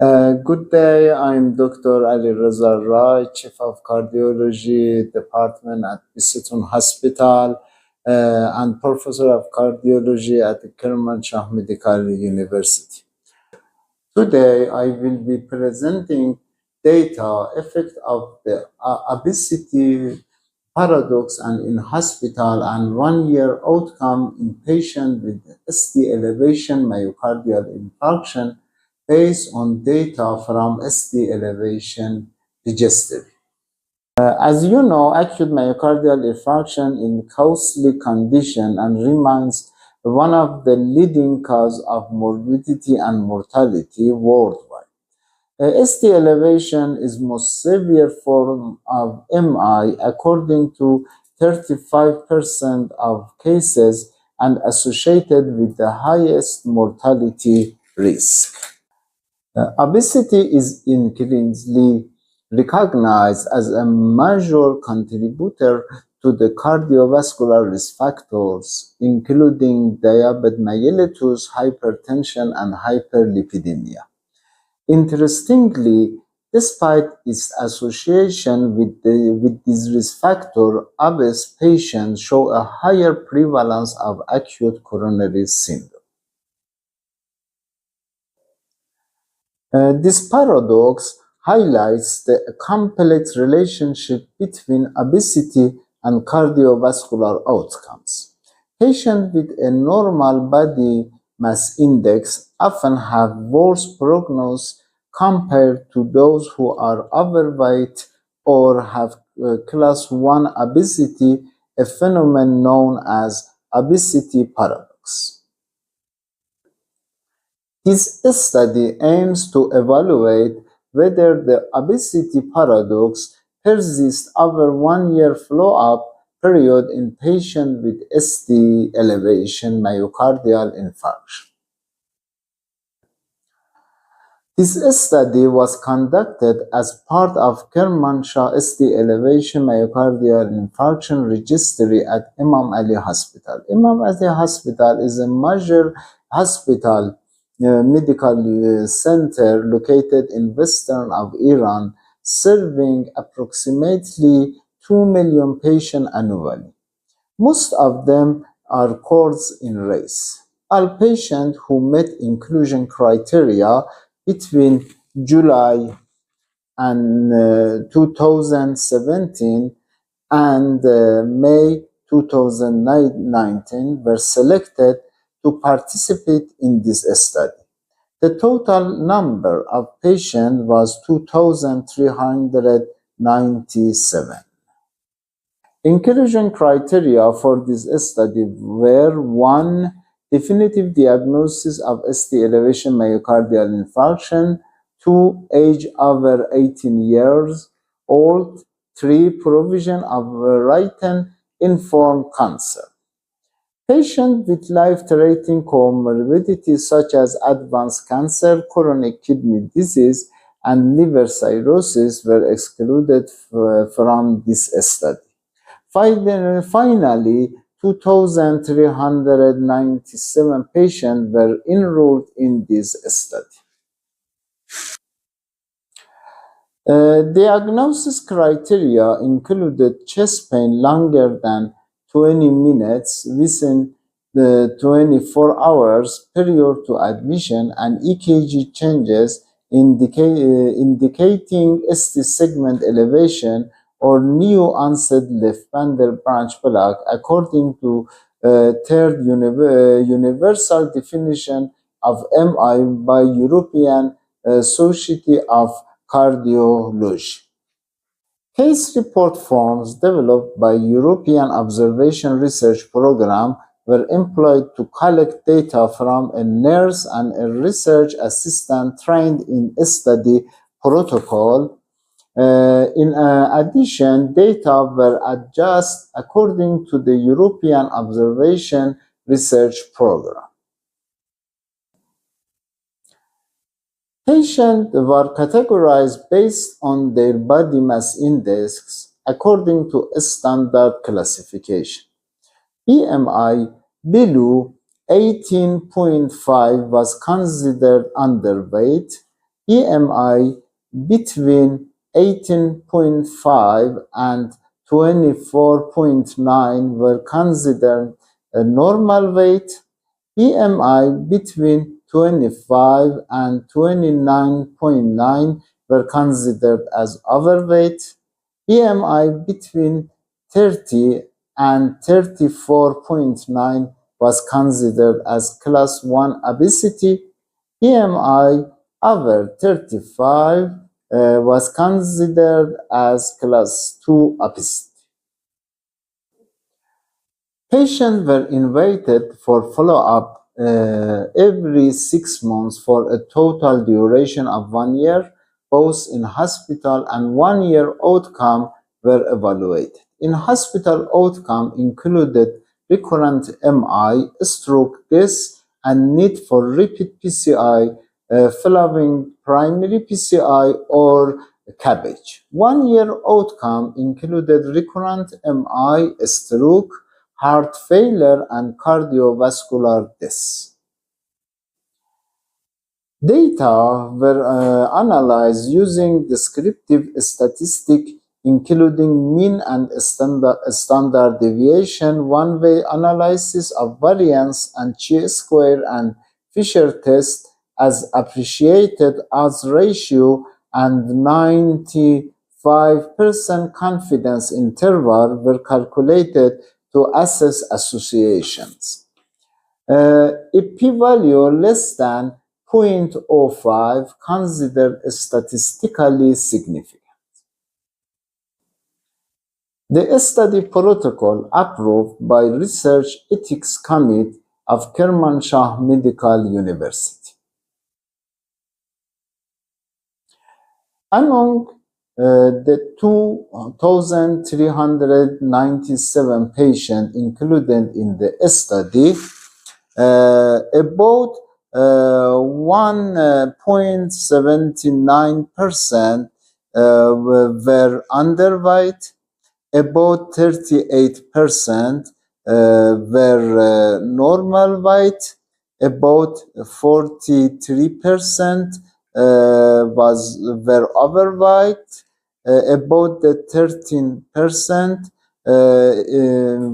Good day, I'm Dr. Alireza Rai, Chief of Cardiology Department at Bicester Hospital and Professor of Cardiology at the Kermanshah Medical University. Today, I will be presenting data effect of the obesity paradox and in hospital and 1 year outcome in patient with STElevation myocardial infarction based on data from STElevation registry. As you know, acute myocardial infarction is a costly condition and remains one of the leading causes of morbidity and mortality worldwide. STElevation is most severe form of MI according to 35% of cases and associated with the highest mortality risk. Obesity is increasingly recognized as a major contributor to the cardiovascular risk factors, including diabetes mellitus, hypertension, and hyperlipidemia. Interestingly, despite its association with this risk factor, obese patients show a higher prevalence of acute coronary syndrome. This paradox highlights the complex relationship between obesity and cardiovascular outcomes. Patients with a normal body mass index often have worse prognosis compared to those who are overweight or have class 1 obesity, a phenomenon known as obesity paradox. This study aims to evaluate whether the obesity paradox persists over 1 year follow-up period in patients with STElevation myocardial infarction. This study was conducted as part of Kermanshah STElevation Myocardial Infarction Registry at Imam Ali Hospital. Imam Ali Hospital is a major hospital medical center located in western of Iran, serving approximately 2 million patients annually. Most of them are Kurds in race. All patients who met inclusion criteria between July and 2017 and May 2019 were selected to participate in this study. The total number of patients was 2,397. Inclusion criteria for this study were: 1. Definitive diagnosis of STElevation myocardial infarction. 2. Age over 18 years old. 3. Provision of written informed consent. Patients with life-threatening comorbidities such as advanced cancer, chronic kidney disease, and liver cirrhosis were excluded from this study. Finally, 2,397 patients were enrolled in this study. Diagnosis criteria included chest pain longer than 20 minutes within the 24 hours prior to admission and EKG changes indicating ST segment elevation or new onset left bundle branch block according to third universal definition of MI by European Society of Cardiology. Case report forms developed by European Observational Research Program were employed to collect data from a nurse and a research assistant trained in study protocol. In addition, data were adjusted according to the European Observation Research Program. Patients were categorized based on their body mass index according to a standard classification. BMI below 18.5 was considered underweight, BMI between 18.5 and 24.9 were considered a normal weight. BMI between 25 and 29.9 were considered as overweight. BMI between 30 and 34.9 was considered as class 1 obesity. BMI over 35 was considered as class 2 obesity. Patients were invited for follow-up every 6 months for a total duration of 1 year. Both in hospital and 1-year outcome were evaluated. In hospital, outcome included recurrent MI, stroke, death, and need for repeat PCI following primary PCI or CABG. 1-year outcome included recurrent MI, stroke, heart failure, and cardiovascular death. Data were analyzed using descriptive statistics, including mean and standard deviation, one-way analysis of variance, and chi-square and Fisher test as appreciated odds ratio and 95% confidence interval were calculated to assess associations. A p-value less than 0.05 considered statistically significant. The study protocol approved by Research Ethics Committee of Kermanshah Medical University. Among the 2,397 patients included in the study, about 1.79% were underweight, about 38% were normal weight, about 43% were overweight, about 13%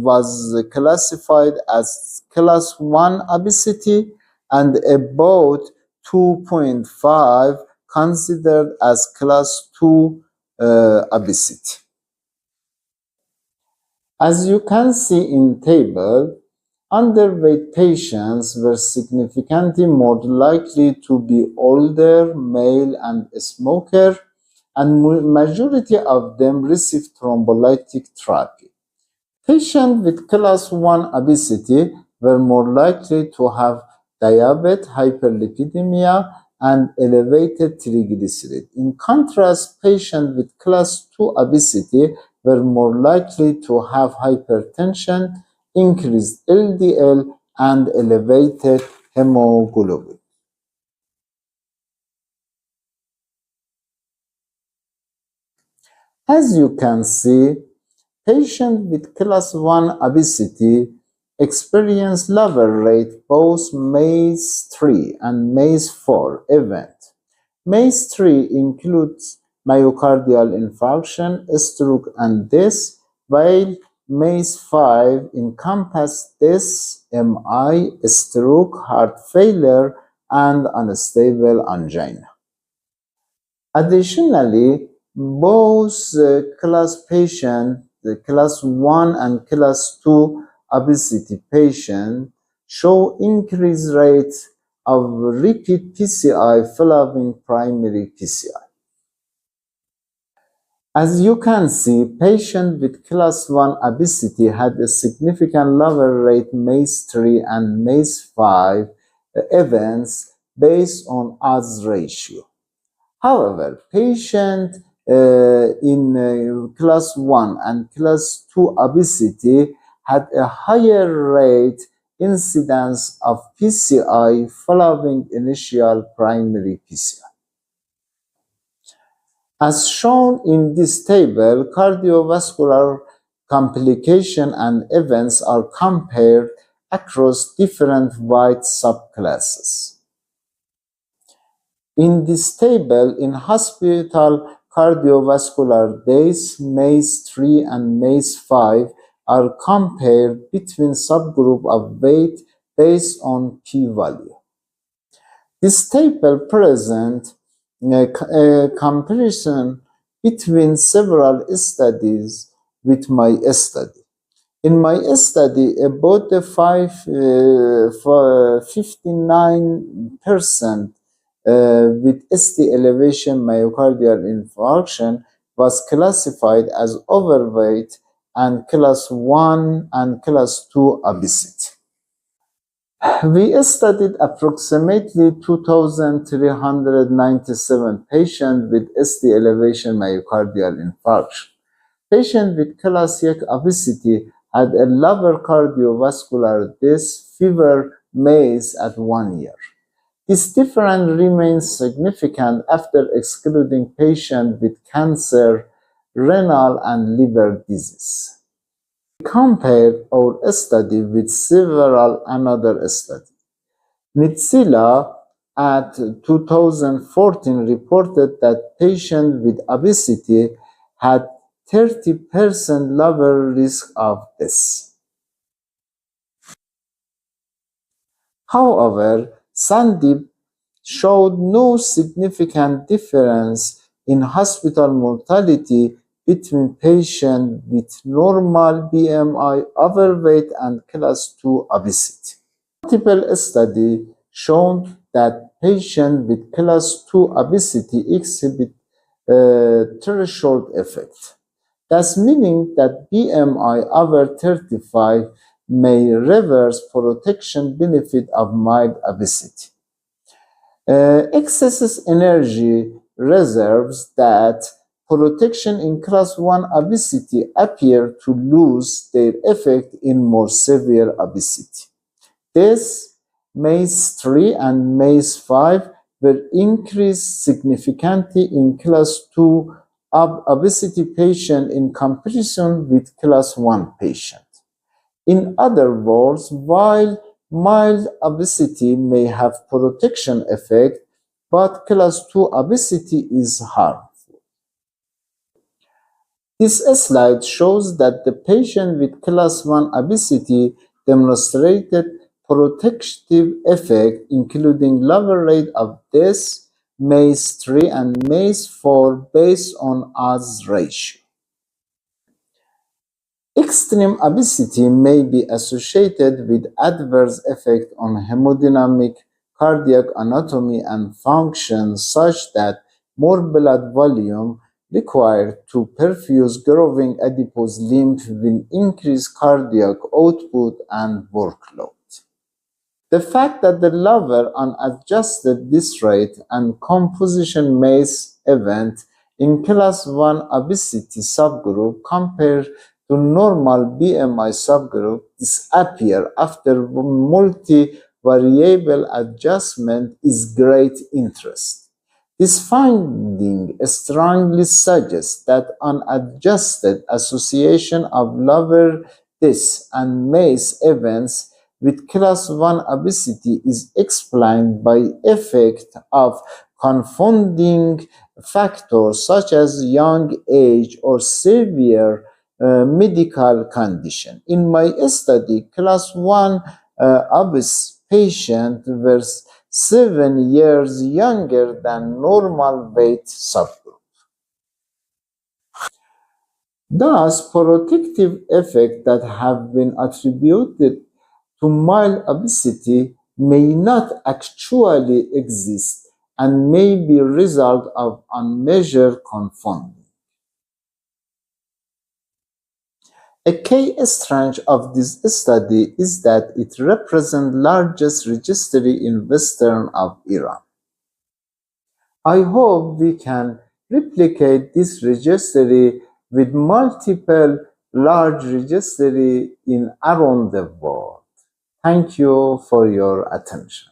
was classified as class 1 obesity, and about 2.5 considered as class 2 obesity. As you can see in table, underweight patients were significantly more likely to be older, male, and a smoker, and majority of them received thrombolytic therapy. Patients with class 1 obesity were more likely to have diabetes, hyperlipidemia, and elevated triglycerides. In contrast, patients with class 2 obesity were more likely to have hypertension, increased LDL, and elevated hemoglobin. As you can see, patients with class 1 obesity experience lower rate both MACE-3 and MACE-4 event. MACE-3 includes myocardial infarction, stroke, and death, while MACE-5 encompasses death, MI, stroke, heart failure, and unstable angina. Additionally, both class patients, the class 1 and class 2 obesity patients, show increased rates of repeat PCI following primary PCI. As you can see, patients with class 1 obesity had a significant lower rate MACE-3 and MACE-5 events based on odds ratio. However, patients in class 1 and class 2 obesity had a higher rate incidence of PCI following initial primary PCI. As shown in this table, cardiovascular complications and events are compared across different weight subclasses. In this table, in hospital cardiovascular deaths, MACE-3 and MACE-5 are compared between subgroup of weight based on p-value. This table presents a comparison between several studies with my study. In my study, about the 59% with STElevation myocardial infarction was classified as overweight and class 1 and class 2 obesity. We studied approximately 2,397 patients with STElevation myocardial infarction. Patients with classic obesity had a lower cardiovascular death, fewer MACE at 1 year. This difference remains significant after excluding patients with cancer, renal, and liver disease. We compared our study with several another studies. Nitzila at 2014 reported that patients with obesity had 30% lower risk of death. However, Sandeep showed no significant difference in hospital mortality between patients with normal BMI, overweight, and class 2 obesity. Multiple studies showed that patients with class 2 obesity exhibit threshold effect. That's meaning that BMI over 35 may reverse protection benefit of mild obesity. Excess energy reserves that protection in class 1 obesity appear to lose their effect in more severe obesity. This MACE-3 and MACE-5 were increased significantly in class 2 obesity patient in comparison with class 1 patient. In other words, while mild obesity may have protection effect, but class 2 obesity is harmful. This slide shows that the patient with class 1 obesity demonstrated protective effect, including lower rate of death, MACE-3 and MACE-4 based on odds ratio. Extreme obesity may be associated with adverse effect on hemodynamic, cardiac anatomy, and function such that more blood volume required to perfuse growing adipose lymph will increase cardiac output and workload. The fact that the lower unadjusted this rate and composition MACE event in class 1 obesity subgroup compared to normal BMI subgroup disappear after multivariable adjustment is great interest. This finding strongly suggests that unadjusted association of lower death and MACE events with class 1 obesity is explained by effect of confounding factors such as young age or severe medical condition. In my study, class 1 obese patient were 7 years younger than normal weight subgroup. Thus, protective effects that have been attributed to mild obesity may not actually exist and may be a result of unmeasured confounding. A key strength of this study is that it represents the largest registry in western of Iran. I hope we can replicate this registry with multiple large registries in around the world. Thank you for your attention.